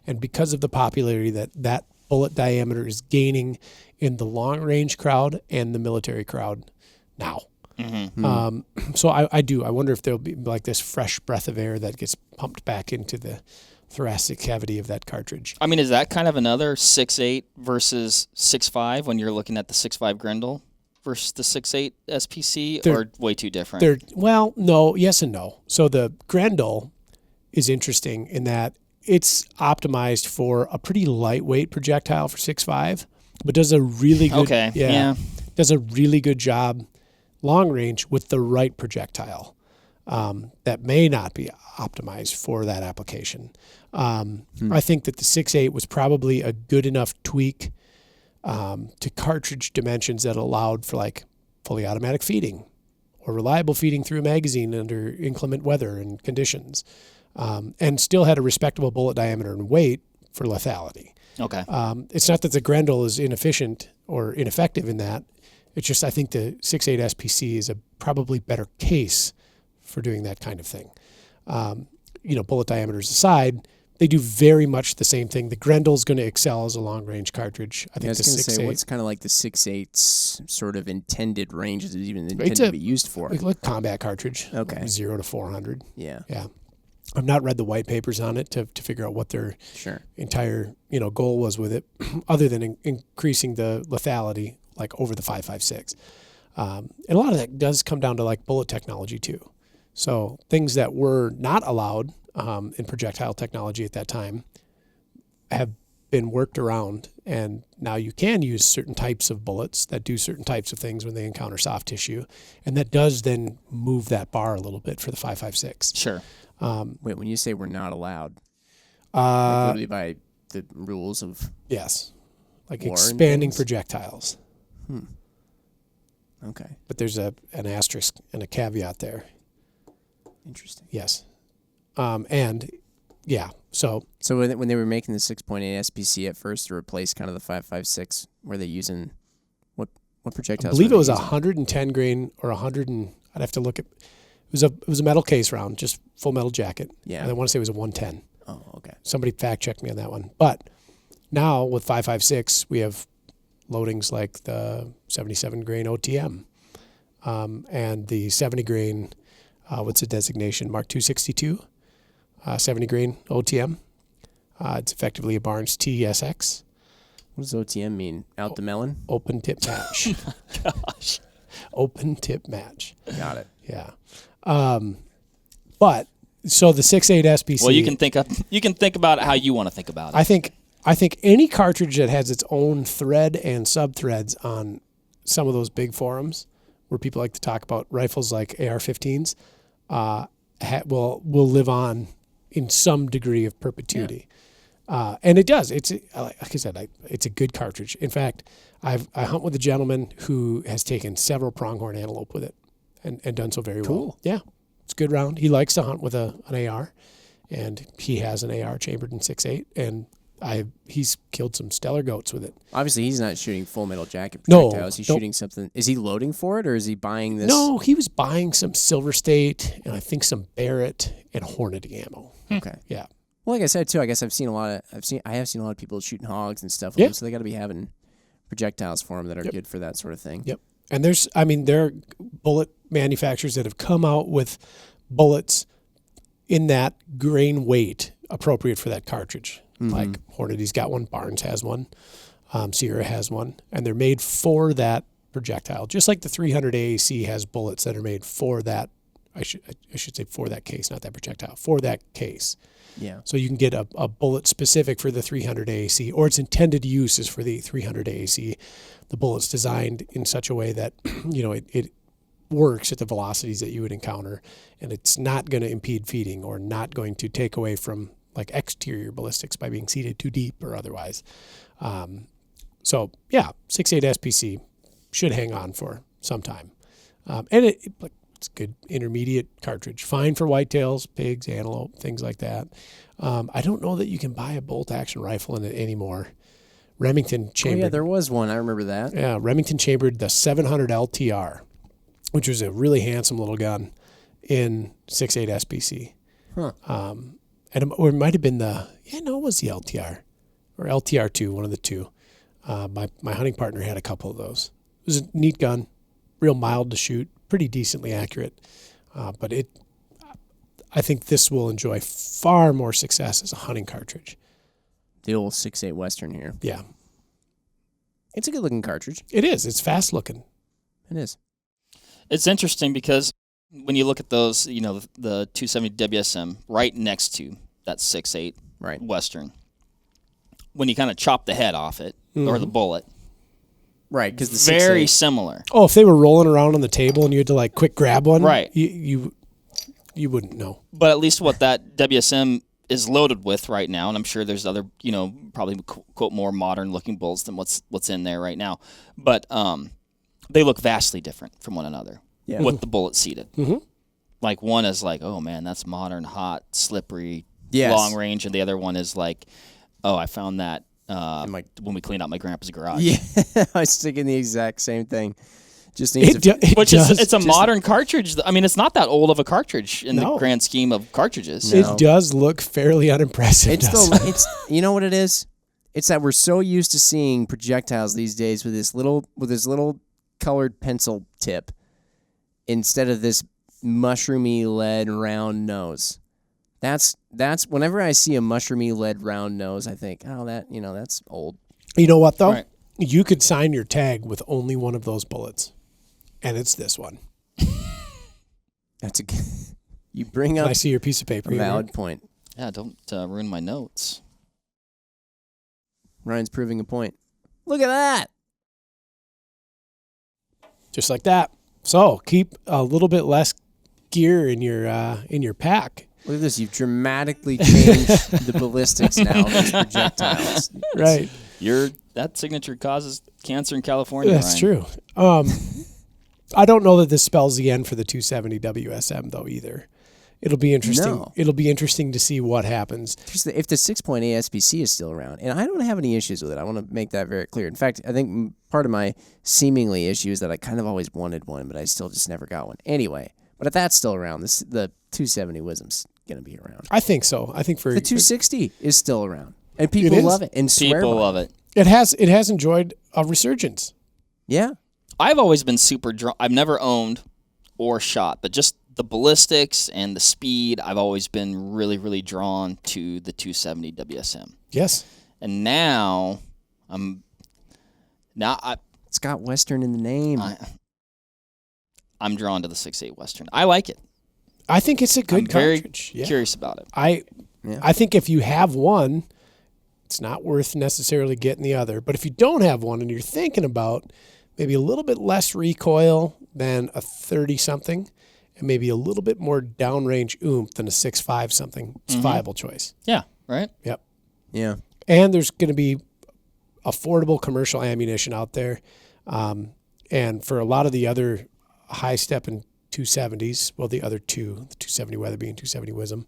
and because of the popularity that bullet diameter is gaining in the long-range crowd and the military crowd now. So I wonder if there'll be like this fresh breath of air that gets pumped back into the thoracic cavity of that cartridge.
I mean, is that kind of another 6.8 versus 6.5 when you're looking at the 6.5 Grendel versus the 6.8 SPC, or way too different?
No, yes and no. So the Grendel is interesting in that it's optimized for a pretty lightweight projectile for 6.5, but does a really good does a really good job long range with the right projectile that may not be optimized for that application. I think that the 6.8 was probably a good enough tweak to cartridge dimensions that allowed for like fully automatic feeding or reliable feeding through a magazine under inclement weather and conditions, and still had a respectable bullet diameter and weight for lethality.
Okay.
It's not that the Grendel is inefficient or ineffective in that. It's just I think the 6.8 SPC is a probably better case for doing that kind of thing. Bullet diameters aside, they do very much the same thing. The Grendel's going to excel as a long-range cartridge. I think
I was
the
going to say,
6.8
what's kind of like the 6.8's sort of intended range is it even intended to be used for?
like combat cartridge.
Okay.
0 to 400.
Yeah.
Yeah. I've not read the white papers on it to figure out what their entire goal was with it, other than increasing the lethality like over the 5.56. And a lot of that does come down to like bullet technology too. So things that were not allowed in projectile technology at that time have been worked around, and now you can use certain types of bullets that do certain types of things when they encounter soft tissue, and that does then move that bar a little bit for the 5.56.
Sure.
Wait, when you say we're not allowed, literally by the rules of
yes, like
war
expanding
and things?
projectiles.
Okay,
But there's an asterisk and a caveat there.
interesting.
Yes, and yeah, so
So when they were making the 6.8 SPC at first to replace kind of the 5.56, were they using what
I
projectiles?
believe
were
it was
they
a
using?
110 grain or 100 and I'd have to look at. It was a metal case round, just full metal jacket.
Yeah.
And I want to say it was a 110.
Oh, okay.
Somebody fact checked me on that one. But now with 5.56, we have loadings like the 77 grain OTM and the 70 grain. What's the designation? Mark 262, 70 grain OTM. It's effectively a Barnes TSX.
What does OTM mean? Out the melon?
Open tip match.
Gosh.
Open tip match.
Got it.
Yeah. But so the 6.8 SPC.
Well, you can think about it how you want to think about it.
I think any cartridge that has its own thread and sub-threads on some of those big forums where people like to talk about rifles like AR-15s will live on in some degree of perpetuity. And it does. It's like I said, it's a good cartridge. In fact, I hunt with a gentleman who has taken several pronghorn antelope with it and done so very well. Yeah, it's a good round. He likes to hunt with an AR, and he has an AR chambered in 6.8, and he's killed some stellar goats with it.
Obviously, he's not shooting full metal jacket
No,
projectiles. He's
nope.
shooting something. Is he loading for it, or is he buying this?
No, he was buying some Silver State and I think some Barrett and Hornady ammo.
Okay.
Yeah.
Well, like I said too, I guess I have seen a lot of people shooting hogs and stuff. With
Yeah.
them, so they got to be having projectiles for them that are good for that sort of thing.
Yep. And there are bullet manufacturers that have come out with bullets in that grain weight appropriate for that cartridge. Like Hornady's got one, Barnes has one, Sierra has one, and they're made for that projectile. Just like the 300 AAC has bullets that are made for that. I should say for that case, not that projectile, for that case.
Yeah.
So you can get a bullet specific for the 300 AAC, or its intended use is for the 300 AAC. The bullet's designed in such a way that it works at the velocities that you would encounter, and it's not going to impede feeding or not going to take away from like exterior ballistics by being seated too deep or otherwise. So yeah, 6.8 SPC should hang on for some time, and it's a good intermediate cartridge. Fine for whitetails, pigs, antelope, things like that. I don't know that you can buy a bolt-action rifle in it anymore. Remington chambered.
Oh, yeah, there was one. I remember that.
Yeah, Remington chambered the 700 LTR, which was a really handsome little gun in 6.8 SPC.
Huh.
Or it might have been it was the LTR or LTR2, one of the two. My hunting partner had a couple of those. It was a neat gun, real mild to shoot, pretty decently accurate. But I think this will enjoy far more success as a hunting cartridge.
The old 6.8 Western here.
Yeah,
It's a good looking cartridge.
it is. It's fast looking.
It is.
It's interesting because when you look at those, the 270 WSM right next to that 6.8
Right.
Western, when you kind of chop the head off it or the bullet,
Right, because the
very
6.8
similar.
Oh, if they were rolling around on the table and you had to like quick grab one,
Right.
You wouldn't know.
But at least what that WSM is loaded with right now, and I'm sure there's other, probably quote more modern looking bullets than what's in there right now. But they look vastly different from one another with the bullet seated.
Mm-hmm.
Like one is like, oh man, that's modern, hot, slippery,
Yes.
long range, and the other one is like, oh, I found that when we cleaned out my grandpa's garage.
Yeah, I was thinking the exact same thing. Just needs
It's a modern cartridge. I mean, it's not that old of a cartridge in the grand scheme of cartridges.
No.
It does look fairly unimpressive.
It's you know what it is? It's that we're so used to seeing projectiles these days with this little colored pencil tip instead of this mushroomy lead round nose. That's whenever I see a mushroomy lead round nose, I think, oh, that's old.
You know what though?
Right.
You could sign your tag with only one of those bullets, and it's this one.
That's a you bring
Can
up
I see your piece of paper?
a
here?
valid point.
Yeah, don't ruin my notes.
Ryan's proving a point. Look at that.
Just like that. So keep a little bit less gear in your pack.
Look at this. You've dramatically changed the ballistics now of these projectiles.
Right.
That signature causes cancer in California.
That's
Ryan.
true. I don't know that this spells the end for the 270 WSM though either. It'll be interesting.
No.
It'll be interesting to see what happens.
If the 6-point ASPC is still around, and I don't have any issues with it. I want to make that very clear. In fact, I think part of my seemingly issue is that I kind of always wanted one, but I still just never got one. Anyway, but if that's still around, the 270 Wisdom's going to be around.
I think so. I think for
the 260 is still around, and people love it and swear
people
by
love it.
It has enjoyed a resurgence.
Yeah.
I've always been super drawn. I've never owned or shot, but just the ballistics and the speed, I've always been really, really drawn to the 270 WSM.
Yes.
And now,
It's got Western in the name.
I'm drawn to the 6.8 Western. I like it.
I think it's a good
I'm very
cartridge. Yeah.
curious about it.
I think if you have one, it's not worth necessarily getting the other. But if you don't have one and you're thinking about maybe a little bit less recoil than a 30-something and maybe a little bit more downrange oomph than a 6.5 something, it's a viable choice.
Yeah, right?
Yep.
Yeah.
And there's going to be affordable commercial ammunition out there. And for a lot of the other high-step and 270s, well, the other two, the 270 Weatherby and 270 Wisdom,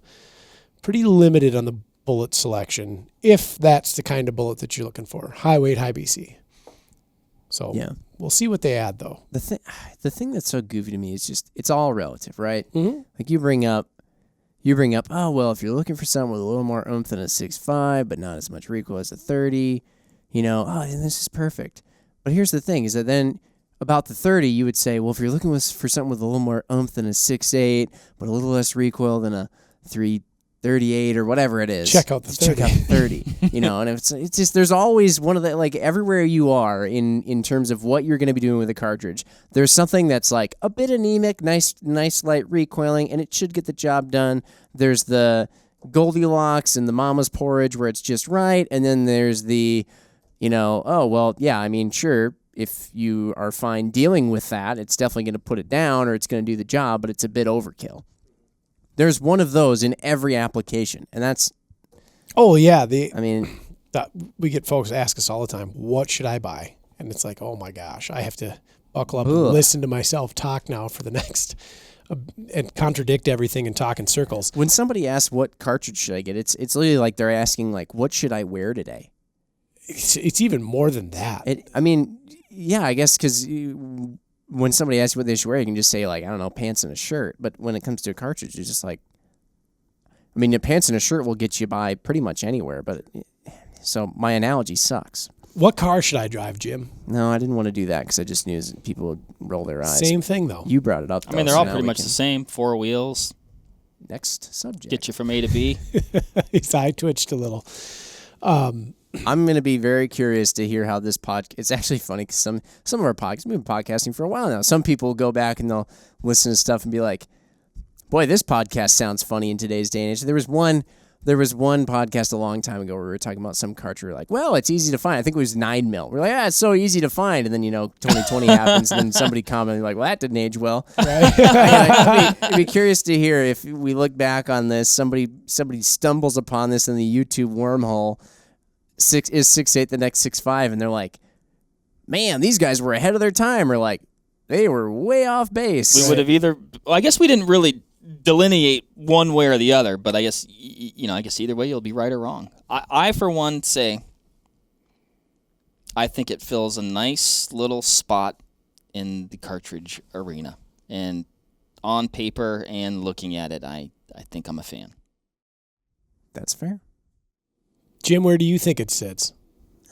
pretty limited on the bullet selection, if that's the kind of bullet that you're looking for. High weight, high BC. So
Yeah.
we'll see what they add, though.
The thing that's so goofy to me is just it's all relative, right?
Mm-hmm.
Like you bring up, oh well, if you're looking for something with a little more oomph than a 6.5, but not as much recoil as a 30, then this is perfect. But here's the thing: is that then about the 30, you would say, well, if you're looking for something with a little more oomph than a 6.8, but a little less recoil than a 338 or whatever it is,
Check out the 30.
Check out the 30. And it's just there's always one of the, like, everywhere you are in terms of what you're going to be doing with a cartridge, there's something that's like a bit anemic, nice light recoiling, and it should get the job done. There's the Goldilocks and the mama's porridge where it's just right, and then there's the, sure, if you are fine dealing with that, it's definitely going to put it down or it's going to do the job, but it's a bit overkill. There's one of those in every application, and that's...
Oh, yeah. We get folks ask us all the time, what should I buy? And it's like, oh, my gosh, I have to buckle up and listen to myself talk now for the next... and contradict everything and talk in circles.
When somebody asks what cartridge should I get, it's literally like they're asking, like, what should I wear today?
It's even more than that.
I guess because when somebody asks you what they should wear, you can just say, like, I don't know, pants and a shirt. But when it comes to a cartridge, it's just like, the pants and a shirt will get you by pretty much anywhere. So my analogy sucks.
What car should I drive, Jim?
No, I didn't want to do that because I just knew people would roll their eyes.
Same thing, though.
You brought it up, though.
They're all pretty much the same. 4 wheels.
Next subject.
Get you from A to B.
His eye twitched a little.
I'm going to be very curious to hear how this podcast... It's actually funny because some of our podcasts, we've been podcasting for a while now. Some people go back and they'll listen to stuff and be like, boy, this podcast sounds funny in today's day and age. There was one podcast a long time ago where we were talking about some cartridge. We were like, well, it's easy to find. I think it was 9 mil. We're like, it's so easy to find. And then, 2020 happens and then somebody commented like, well, that didn't age well. Right. I'd be curious to hear if we look back on this, somebody stumbles upon this in the YouTube wormhole. 6.8 the next 6.5, and they're like, man, these guys were ahead of their time, or like they were way off base.
We would have I guess we didn't really delineate one way or the other, but I guess either way you'll be right or wrong. I for one say I think it fills a nice little spot in the cartridge arena, and on paper and looking at it, I think I'm a fan.
That's fair.
Jim, where do you think it sits?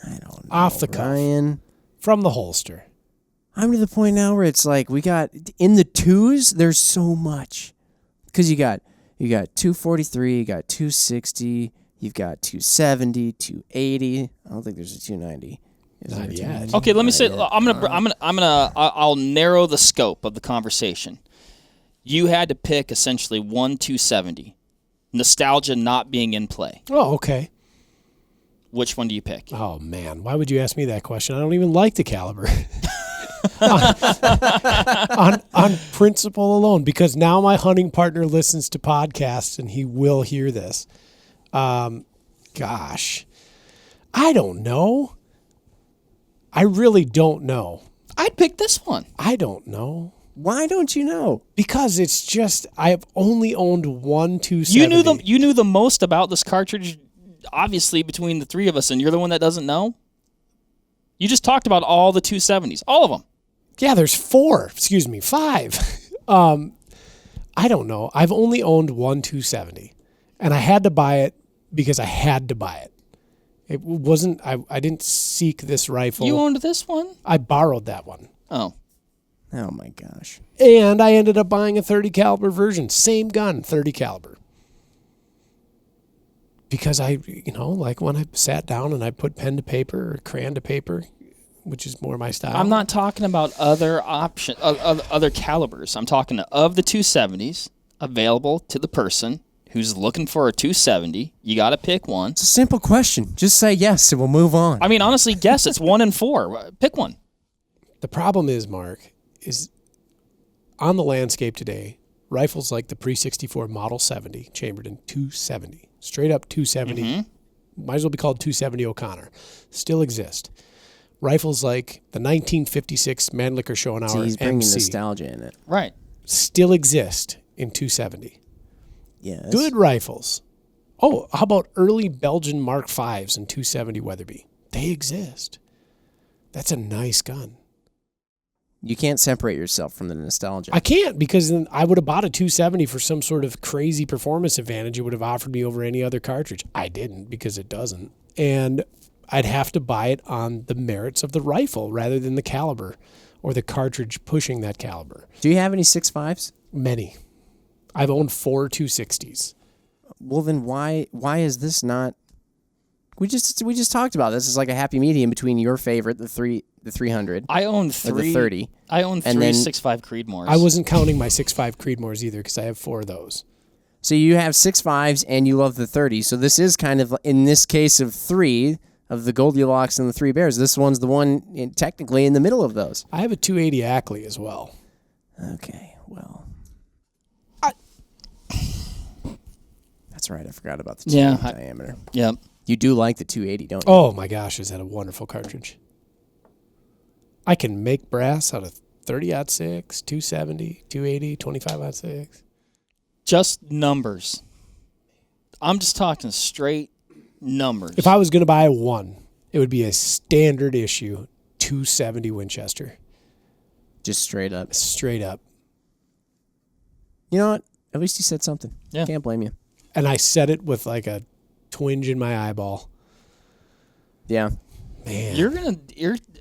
I don't know.
Off the cuff.
Ryan.
From the holster.
I'm to the point now where it's like we got in the 2s, there's so much. Because you got 243, you got 260, you've got 270, 280. I don't think there's a 290.
Not yet.
Okay, let me say I'll narrow the scope of the conversation. You had to pick essentially one 270. Nostalgia not being in play.
Oh, okay.
which one do you pick?
Oh, man. Why would you ask me that question? I don't even like the caliber. on principle alone, because now my hunting partner listens to podcasts and he will hear this. Gosh, I don't know. I really don't know.
I'd pick this one.
I don't know.
Why don't you know?
Because it's just, I have only owned one 270.
You knew the most about this cartridge, obviously, between the three of us, and you're the one that doesn't know? You just talked about all the 270s. All of them.
Yeah, there's 5. I don't know. I've only owned one 270, and I had to buy it because I had to buy it. It wasn't, I didn't seek this rifle.
You owned this one?
I borrowed that one.
Oh.
Oh my gosh.
And I ended up buying a 30 caliber version. Same gun, 30 caliber. Because like when I sat down and I put pen to paper or crayon to paper, which is more my style.
I'm not talking about other other calibers. I'm talking of the 270s available to the person who's looking for a 270. You got to pick one.
It's a simple question. Just say yes and we'll move on.
I mean, honestly, guess it's 1 and 4. Pick one.
The problem is, Mark, is on the landscape today, rifles like the Pre-64 Model 70, chambered in 270, straight up 270, might as well be called 270 O'Connor, still exist. Rifles like the 1956 Mannlicher Schoenauer
See, he's bringing
MC
nostalgia in it.
Right.
still exist in 270.
Yes.
Good rifles. Oh, how about early Belgian Mark Vs and 270 Weatherby? They exist. That's a nice gun.
You can't separate yourself from the nostalgia.
I can't, because then I would have bought a 270 for some sort of crazy performance advantage it would have offered me over any other cartridge. I didn't, because it doesn't. And I'd have to buy it on the merits of the rifle rather than the caliber or the cartridge pushing that caliber.
Do you have any 6.5s?
Many. I've owned 4 260s.
Well, then why is this not? We just talked about this. It's like a happy medium between your favorite, the 300.
I own 3.
Or the 30.
I own 3 6.5 Creedmoors.
I wasn't counting my 6.5 Creedmoors either, because I have 4 of those.
So you have 6.5s and you love the 30. So this is kind of, in this case of 3 of the Goldilocks and the 3 Bears, this one's the one technically in the middle of those.
I have a 280 Ackley as well.
Okay, well. That's right. I forgot about the 280 diameter.
Yep.
You do like the 280, don't you?
Oh my gosh, is that a wonderful cartridge. I can make brass out of 30-06, 270, 280, 25-06.
Just numbers. I'm just talking straight numbers.
If I was going to buy one, it would be a standard issue 270 Winchester.
Just straight up.
Straight up.
You know what? At least you said something.
Yeah.
Can't blame you.
And I said it with like a twinge in my eyeball.
Yeah.
Man.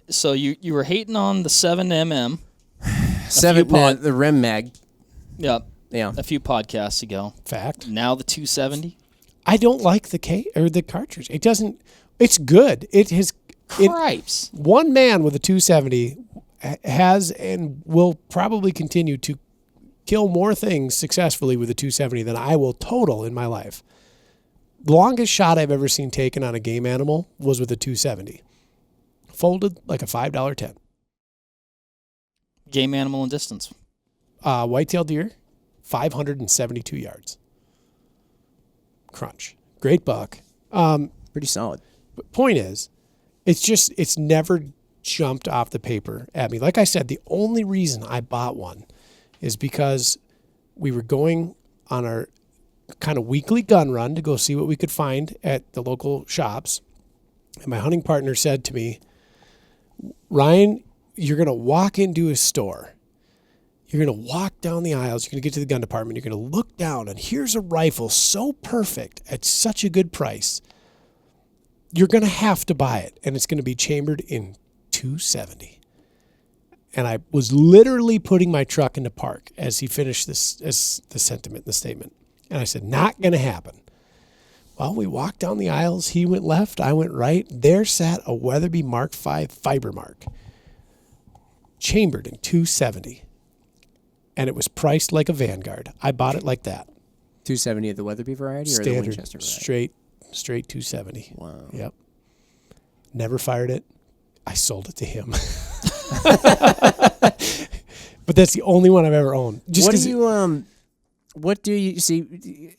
So you were hating on the 7mm.
7, the Rem Mag.
Yep.
Yeah.
A few podcasts ago.
Fact.
Now the 270.
I don't like the cartridge. It doesn't. It's good. It has.
Cripes.
One man with a 270 has and will probably continue to kill more things successfully with a 270 than I will total in my life. The longest shot I've ever seen taken on a game animal was with a 270. Folded like a $5 10.
Game animal and distance.
Whitetail deer, 572 yards. Crunch. Great buck.
Pretty solid.
But point is, it's never jumped off the paper at me. Like I said, the only reason I bought one is because we were going on our kind of weekly gun run to go see what we could find at the local shops. And my hunting partner said to me, Ryan, you're going to walk into a store. You're going to walk down the aisles. You're going to get to the gun department. You're going to look down, and here's a rifle so perfect at such a good price. You're going to have to buy it, and it's going to be chambered in 270. And I was literally putting my truck into park as he finished this, as the sentiment, the statement. And I said, not going to happen. Well, we walked down the aisles. He went left. I went right. There sat a Weatherby Mark V Fiber Mark, chambered in 270. And it was priced like a Vanguard. I bought it like that.
270 of the Weatherby variety or
Standard,
the Winchester variety?
straight 270.
Wow.
Yep. never fired it. I sold it to him. But that's the only one I've ever owned.
What do you see? Ryan,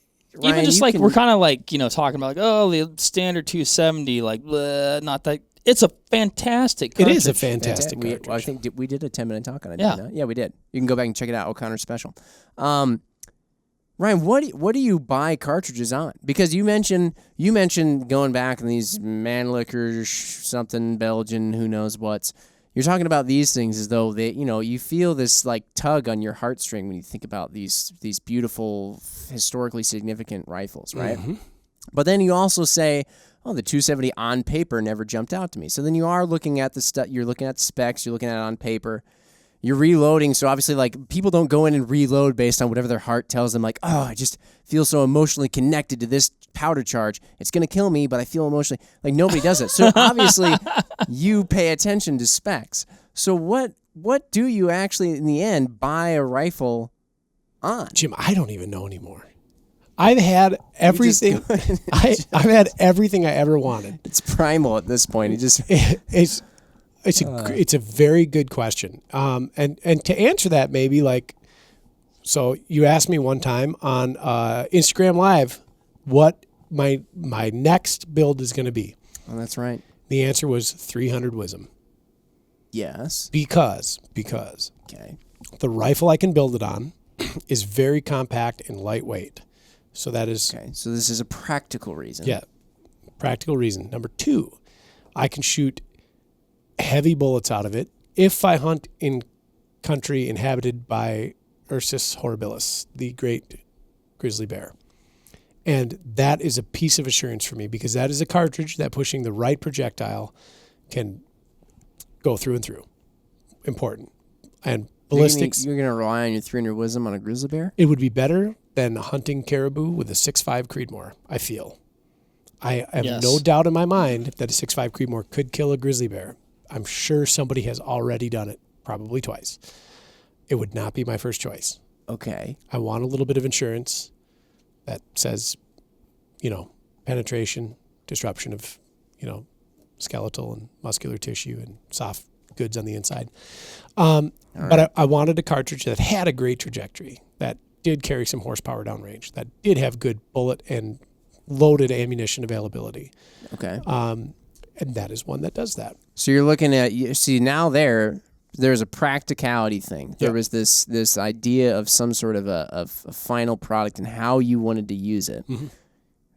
even just like we're kind of like talking about the standard 270, like not that. It's a fantastic cartridge.
It is a fantastic cartridge.
I think we did a 10-minute talk on it.
Yeah.
Didn't we? Yeah, we did. You can go back and check it out. O'Connor's special. Ryan, what do you buy cartridges on? Because you mentioned going back in these Mannlicher something Belgian, who knows what's. You're talking about these things as though they, you feel this like tug on your heartstring when you think about these beautiful, historically significant rifles, right?
Mm-hmm.
But then you also say, oh, the 270 on paper never jumped out to me. So then you are looking at the stuff. You're looking at the specs. You're looking at it on paper. You're reloading. So obviously, like, people don't go in and reload based on whatever their heart tells them. Like, oh, I just feel so emotionally connected to this powder charge. It's going to kill me, but I feel emotionally. Like, nobody does it. So obviously, you pay attention to specs. So what do you actually, in the end, buy a rifle on?
Jim, I don't even know anymore. I've had everything. I've had everything I ever wanted.
It's primal at this point.
It's a very good question. And to answer that, maybe so you asked me one time on Instagram Live what my next build is going to be.
Oh, that's right.
The answer was 300 WSM.
Yes.
Because
Okay.
the rifle I can build it on is very compact and lightweight. So that is
okay. So this is a practical reason.
Yeah, practical reason. Number 2, I can shoot heavy bullets out of it if I hunt in country inhabited by Ursus horribilis, the great grizzly bear. And that is a piece of assurance for me because that is a cartridge that pushing the right projectile can go through and through. Important. And ballistics.
You're going to rely on your 300 WSM on a grizzly bear?
It would be better than hunting caribou with a 6.5 Creedmoor, I feel. I have no doubt in my mind that a 6.5 Creedmoor could kill a grizzly bear. I'm sure somebody has already done it, probably twice. It would not be my first choice.
Okay.
I want a little bit of insurance that says, penetration, disruption of, skeletal and muscular tissue and soft goods on the inside. But I wanted a cartridge that had a great trajectory, that did carry some horsepower downrange, that did have good bullet and loaded ammunition availability.
Okay.
And that is one that does that.
So you're looking at, now there's a practicality thing. There was this idea of some sort of a final product and how you wanted to use it.
Mm-hmm.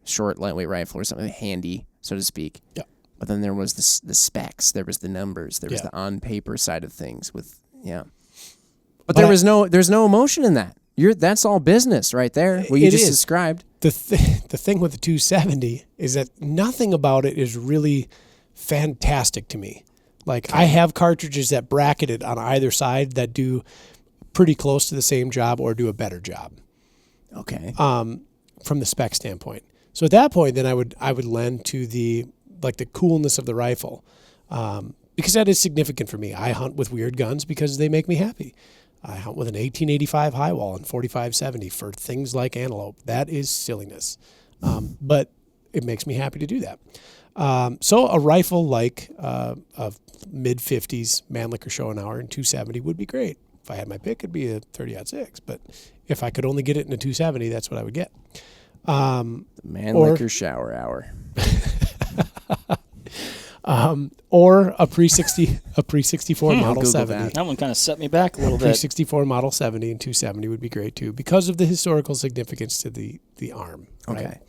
Short, lightweight rifle or something handy, so to speak.
Yeah.
But then there was the specs, there was the numbers, there was the on paper side of things But there's no emotion in that. That's all business right there. What you just described.
The thing with the 270 is that nothing about it is really fantastic to me. Like, I have cartridges that bracketed on either side that do pretty close to the same job or do a better job.
Okay.
From the spec standpoint. So at that point, then I would lend to the coolness of the rifle, because that is significant for me. I hunt with weird guns because they make me happy. I hunt with an 1885 high wall and 4570 for things like antelope. That is silliness, but it makes me happy to do that. So a rifle like a mid-50s Mannlicher Schoenauer in 270 would be great. If I had my pick, it'd be a 30-06. But if I could only get it in a 270, that's what I would get.
Mannlicher shower hour.
Or a pre-64 Model 70.
That one kind of set me back a little bit.
Pre-64 Model 70 and 270 would be great too because of the historical significance to the arm. Right?
Okay.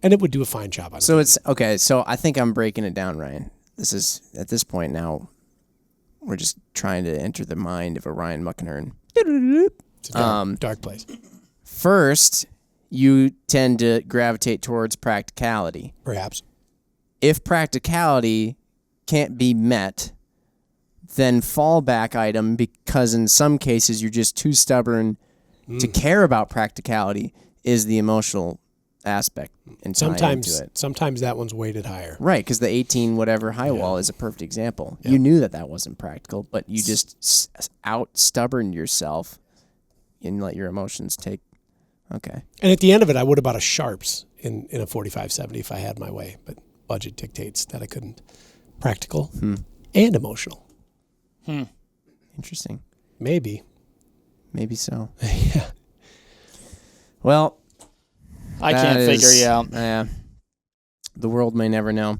And it would do a fine job on it.
So it's okay. So I think I'm breaking it down, Ryan. This is at this point now. We're just trying to enter the mind of a Ryan Muckenhern.
It's a dark place.
First, you tend to gravitate towards practicality.
Perhaps.
If practicality can't be met, then fallback item, because in some cases you're just too stubborn to care about practicality, is the emotional aspect and
sometimes
into it.
Sometimes that one's weighted higher.
Right, because the 18 whatever high wall is a perfect example. Yeah. You knew that wasn't practical, but you just out-stubborned yourself and let your emotions take... Okay.
And at the end of it, I would have bought a Sharps in a 4570 if I had my way, but budget dictates that I couldn't practical and emotional.
Interesting.
Maybe.
Maybe so.
Yeah.
Well,
I can't figure you out.
Yeah. The world may never know.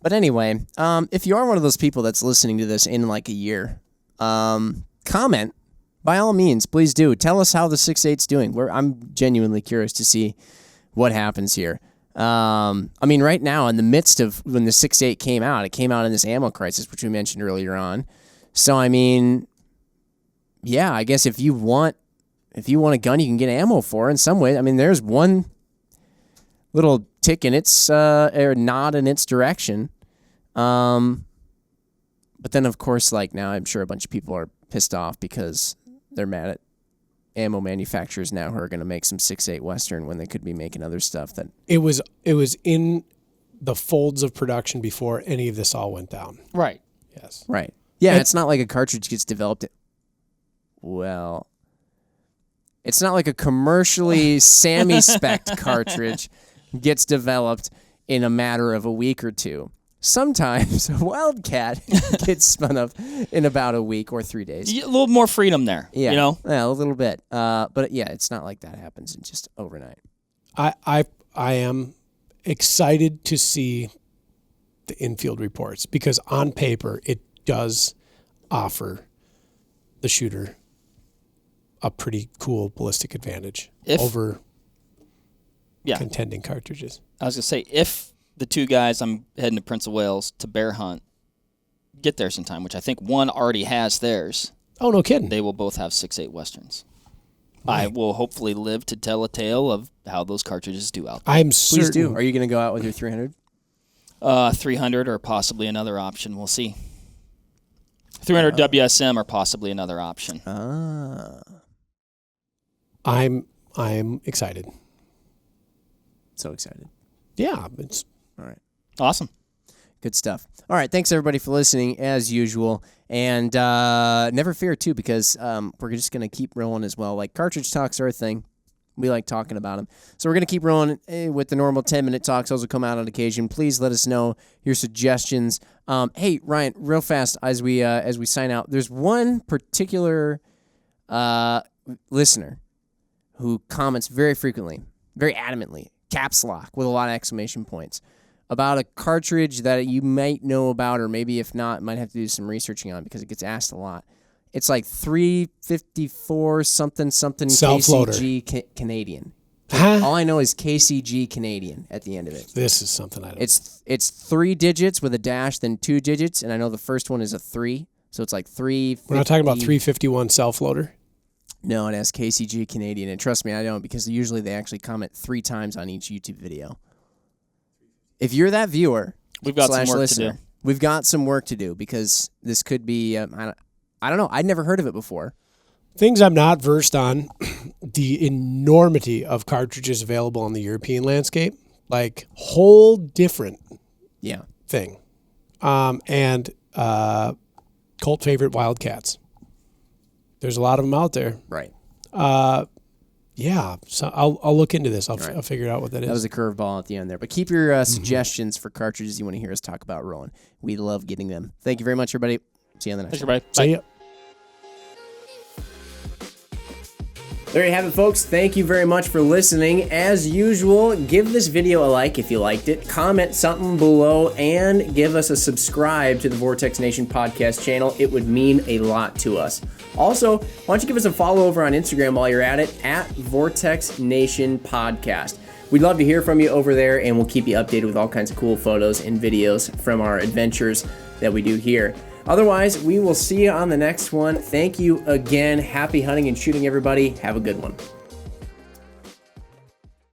But anyway, if you are one of those people that's listening to this in like a year, comment. By all means, please do. Tell us how the 6.8's doing. I'm genuinely curious to see what happens here. I mean, right now, in the midst of when the 6.8 came out, it came out in this ammo crisis, which we mentioned earlier on. So, I mean, yeah, I guess if you want a gun you can get ammo for in some way, I mean, there's one little tick in its, or nod in its direction. But then, of course, like now, I'm sure a bunch of people are pissed off because they're mad at ammo manufacturers now who are going to make some 6.8 Western when they could be making other stuff. That
it was in the folds of production before any of this all went down.
Right.
Yes.
Right. Yeah, it's not like a cartridge gets developed. Well, it's not like a commercially SAMI-spec'd cartridge gets developed in a matter of a week or two. Sometimes a Wildcat gets spun up in about a week or 3 days.
A little more freedom there,
Yeah,
you know?
Yeah, a little bit. But yeah, it's not like that happens in just overnight.
I am excited to see the infield reports because on paper it does offer the shooter a pretty cool ballistic advantage over contending cartridges.
I was going to say, if the two guys I'm heading to Prince of Wales to bear hunt get there sometime, which I think one already has theirs.
Oh, no kidding.
They will both have 6.8 Westerns.
Right.
I will hopefully live to tell a tale of how those cartridges do out there.
I'm certain.
Please do. Are you going to go out with your 300?
300 or possibly another option. We'll see. 300 WSM or possibly another option.
I'm excited.
So excited.
Yeah, it's
all right.
Awesome.
Good stuff. All right, thanks everybody for listening as usual, and never fear too because we're just gonna keep rolling as well. Like cartridge talks are a thing. We like talking about them, so we're gonna keep rolling with the normal 10-minute talks. Those will come out on occasion. Please let us know your suggestions. Hey Ryan, real fast as we sign out. There's one particular listener who comments very frequently, very adamantly, caps lock with a lot of exclamation points, about a cartridge that you might know about, or maybe if not, might have to do some researching on because it gets asked a lot. It's like 354 something
Self-loader.
KCG Canadian.
Huh?
All I know is KCG Canadian at the end of it.
This is something I don't
It's 3 digits with a dash, then 2 digits, and I know the first one is a 3, so it's like 350.
We're not talking about 351 self-loader?
No, it has KCG Canadian, and trust me, I don't, because usually they actually comment 3 times on each YouTube video. If you're that viewer,
we've got some work
listener,
to do.
We've got some work to do because this could be, I don't know, I'd never heard of it before.
Things I'm not versed on, the enormity of cartridges available on the European landscape, like whole different thing. And cult favorite Wildcats. There's a lot of them out there.
Right.
Yeah, so I'll look into this. I'll figure out what that is.
That was a curveball at the end there. But keep your suggestions for cartridges you want to hear us talk about rolling. We love getting them. Thank you very much, everybody. See you on the next one.
Thanks, everybody. Bye.
See ya.
There you have it, folks. Thank you very much for listening. As usual, give this video a like if you liked it, comment something below, and give us a subscribe to the Vortex Nation podcast channel. It would mean a lot to us. Also, why don't you give us a follow over on Instagram while you're at it, at Vortex Nation Podcast. We'd love to hear from you over there, and we'll keep you updated with all kinds of cool photos and videos from our adventures that we do here. Otherwise, we will see you on the next one. Thank you again. Happy hunting and shooting, everybody. Have a good one.